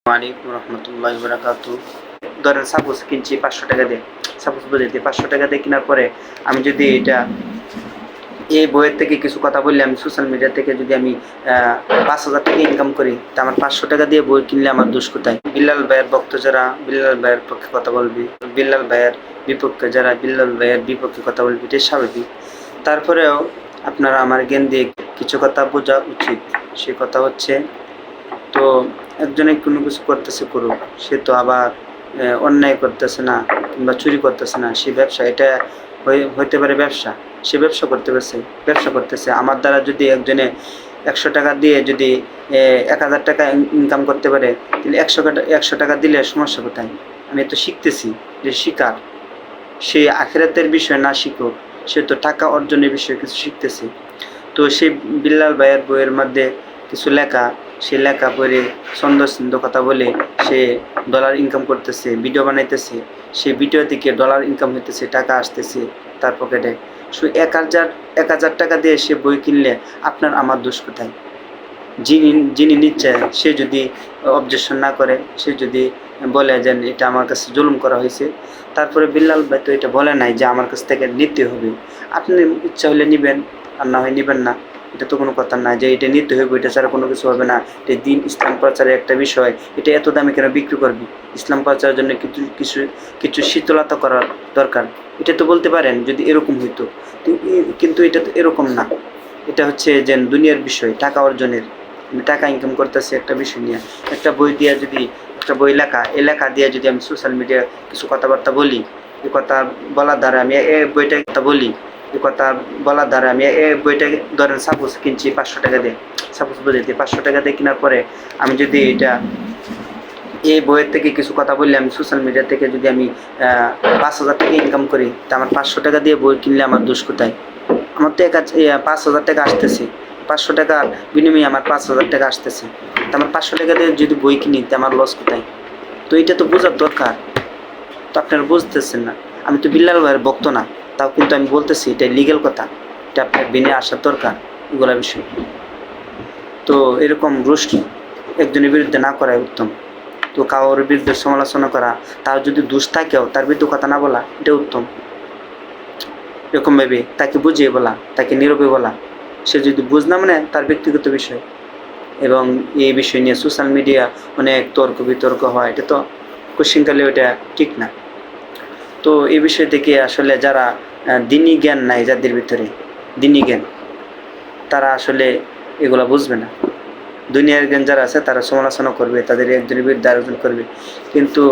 ওয়ালাইকুম রহমতুল্লাহি ওয়া বারাকাতুহু। ধরেন সাপোজ কিনছি 500 টাকা দিয়ে, সাপোজ বলতে 500 টাকা দিয়ে কেনার পরে আমি যদি এটা এই বইয়ের থেকে কিছু কথা বললে, আমি সোশ্যাল মিডিয়া থেকে যদি আমি 5,000 টাকা ইনকাম করি, তা আমার 500 টাকা দিয়ে বই কিনলে আমার দোষ কোথায়? বিল্লাল ভাইয়ের ভক্ত যারা বিল্লাল ভাইয়ের পক্ষে কথা বলবি, বিল্লাল ভাইয়ের বিপক্ষে যারা বিল্লাল ভাইয়ের বিপক্ষে কথা বলবি, এটাই স্বাভাবিক। তারপরেও আপনারা আমার জ্ঞান দিয়ে কিছু কথা বোঝা উচিত। সে কথা হচ্ছে, তো একজনে কোনো কিছু করতেছে করুক, সে তো আবার অন্যায় করতেছে না কিংবা চুরি করতেছে না, সে ব্যবসা, এটা হইতে পারে ব্যবসা, সে ব্যবসা করতেছে। আমার দ্বারা যদি একজনে 100 টাকা দিয়ে যদি 1000 টাকা ইনকাম করতে পারে, তাহলে 100 টাকা দিলে সমস্যা কোথায়? আমি তো শিখতেছি, যে শিকার, সে আখিরাতের বিষয় না শিখুক, সে তো টাকা অর্জনের বিষয়ে কিছু শিখতেছে। তো সেই বিল্লাল ভাইয়ের বইয়ের মধ্যে কিছু লেখা, সে লেখা পড়ে ছন্দ কথা বলে সে ডলার ইনকাম করতেছে, ভিডিও বানাইতেছে, সেই ভিডিও থেকে ডলার ইনকাম হইতেছে, টাকা আসতেছে তার পকেটে। সো 1000 টাকা দিয়ে সে বই কিনলে আপনার আমার দোষ কোথায়? যিনি নিচ্ছে সে যদি অবজেকশন না করে, সে যদি বলে যে এটা আমার কাছে জুলুম করা হয়েছে, তারপরে বিল্লাল ভাই তো এটা বলে নাই যে আমার কাছ থেকে নিতে হবে। আপনি ইচ্ছা হলে নিবেন, আর না হয় নিবেন না, এটা তো কোনো কথা না যে এটা নিতে হবে, এটা ছাড়া কোনো কিছু হবে না। এটা দিন ইসলাম প্রচারের একটা বিষয়, এটা এত দামে কেন বিক্রি করবি? ইসলাম প্রচারের জন্য কিছু শীতলতা করার দরকার, এটা তো বলতে পারেন যদি এরকম হইতো। কিন্তু এটা তো এরকম না, এটা হচ্ছে যে দুনিয়ার বিষয়, টাকা অর্জনের, টাকা ইনকাম করতেছে একটা বিষয় নিয়ে। একটা বই দিয়ে যদি, একটা বই লেখা, এই লেখা দিয়ে যদি আমি সোশ্যাল মিডিয়ায় কিছু কথাবার্তা বলি, এই কথা বলার দ্বারা আমি এই বইটা কথা বলি, এই কথা বলার দ্বারা আমি এই বইটা ধরেন সাপোজ কিনছি 500 টাকা দিয়ে, সাপোজ বলতে 500 টাকা দিয়ে কেনার পরে আমি যদি এটা এই বইয়ের থেকে কিছু কথা বললে, আমি সোশ্যাল মিডিয়া থেকে যদি আমি 5,000 টাকা ইনকাম করি, তা আমার 500 টাকা দিয়ে বই কিনলে আমার দোষ কোথায়? আমার তো 5,000 টাকা আসতেছে, 500 টাকার বিনিময়ে আমার 5,000 টাকা আসতেছে, তো আমার 500 টাকা দিয়ে যদি বই কিনি, তো আমার লস কোথায়? তো এটা তো বোঝার দরকার, তো আপনারা বুঝতেছেন না। আমি তো বিল্লাল ভাইয়ের ভক্ত না, তাও কিন্তু আমি বলতেছি এটা লিগেল কথা, এটা আপনার বিনে আসার দরকার, এগুলা বিষয়। তো এরকম রোস্ট একজনের বিরুদ্ধে না করাই উত্তম। তো কারোর বিরুদ্ধে সমালোচনা করা, তার যদি দোষ থাকেও তার বিরুদ্ধে কথা না বলা, এটা উত্তম। এরকম ভাবে তাকে বুঝিয়ে বলা, তাকে নীরবে বলা, সে যদি বুঝ না মানে তার ব্যক্তিগত বিষয়। এবং এই বিষয় নিয়ে সোশ্যাল মিডিয়া অনেক তর্ক বিতর্ক হয়, এটা তো কোশ্চিনকালে ওটা ঠিক না। তো এই বিষয় থেকে আসলে যারা দিনই জ্ঞান নাই, যাদের ভিতরে দিনই জ্ঞান, তারা আসলে এগুলা বুঝবে না। দুনিয়ার জ্ঞান যারা আছে তারা সমালোচনা করবে, তাদের একজনের বিরুদ্ধে আরেকজন করবে। কিন্তু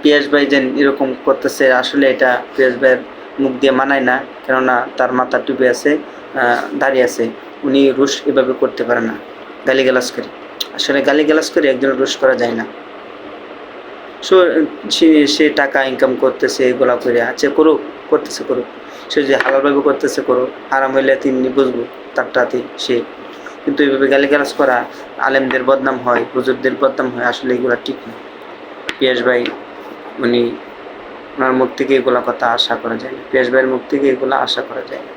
পিয়াস ভাই যেন এরকম করতেছে, আসলে এটা পিয়াস ভাইয়ের মুখ দিয়ে মানায় না, কেননা তার মাথা টুপি আছে, দাঁড়িয়ে আছে, উনি রোষ এভাবে করতে পারে না, গালিগালাজ করে। আসলে গালিগালাজ করে একজন রোষ করা যায় না। সো সে টাকা ইনকাম করতেছে এগুলা করে, আচ্ছা করুক, করতেছে করুক, সে যে হালালভাবে করতেছে করুক, হারাম হইলে তিনি বুঝবো তারটাতে সে। কিন্তু এইভাবে গালিগালাজ করা, আলেমদের বদনাম হয়, হুজুরদের বদনাম হয়, আসলে এগুলা ঠিক না। পিয়াস ভাই উনি, ওনার মুখ থেকে এগুলা কথা আশা করা যায় না, পিয়াস ভাইয়ের মুখ থেকে এগুলা আশা করা যায় না।